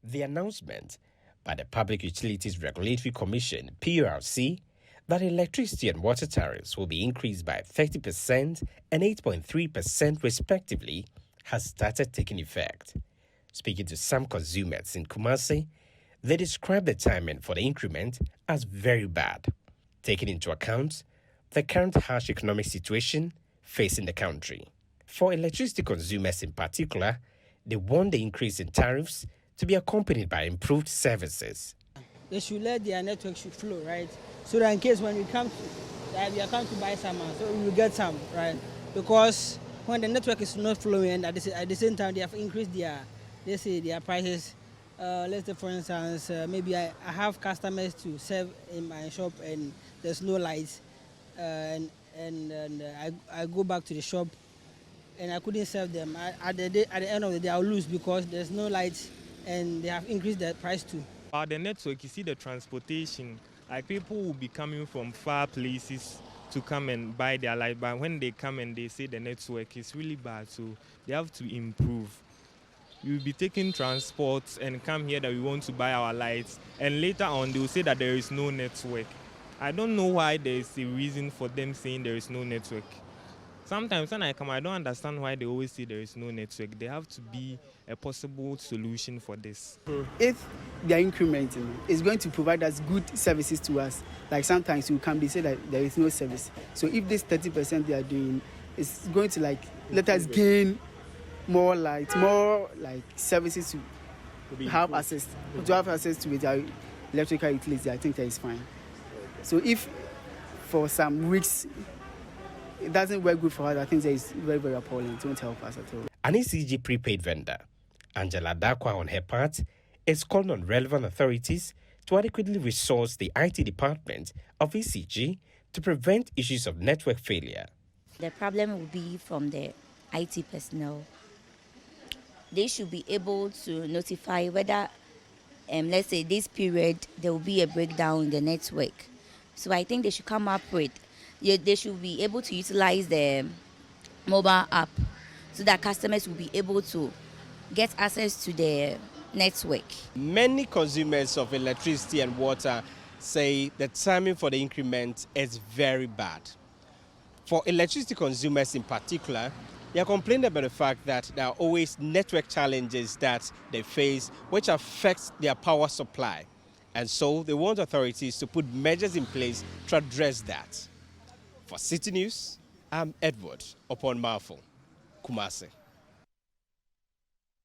The announcement by the Public Utilities Regulatory Commission, PURC, that electricity and water tariffs will be increased by 30% and 8.3% respectively has started taking effect. Speaking to some consumers in Kumasi, they describe the timing for the increment as very bad, taking into account the current harsh economic situation facing the country. For electricity consumers in particular, they want the increase in tariffs to be accompanied by improved services. They should let their network should flow, right? So that in case when we come to buy some, so we will get some, right? Because when the network is not flowing and at the same time they have increased their prices. Let's say for instance, maybe I have customers to serve in my shop and there's no lights, and I go back to the shop and I couldn't serve them. At the end of the day, I'll lose because there's no lights and they have increased the price too. The network, you see the transportation, like people will be coming from far places to come and buy their light, but when they come and they say the network is really bad, so they have to improve. We will be taking transport and come here that we want to buy our lights, and later on they will say that there is no network. I don't know why there is a reason for them saying there is no network. Sometimes when I come, I don't understand why they always say there is no network. There have to be a possible solution for this. If they are incrementing, it's going to provide us good services to us. Like sometimes you can be say that there is no service. So if this 30% they are doing, it's going to let us gain more services to have access to it, our electrical utility. I think that is fine. So if for some weeks it doesn't work good for us, I think that is very, very appalling. It won't help us at all. An ECG prepaid vendor, Angela Dakwa, on her part, is calling on relevant authorities to adequately resource the IT department of ECG to prevent issues of network failure. The problem will be from the IT personnel. They should be able to notify whether, let's say this period, there will be a breakdown in the network. So I think they should come up with, they should be able to utilize the mobile app so that customers will be able to get access to the network. Many consumers of electricity and water say the timing for the increment is very bad. For electricity consumers in particular, they are complaining about the fact that there are always network challenges that they face which affects their power supply. And so they want authorities to put measures in place to address that. For Citi News, I'm Edward Upon Marful, Kumasi.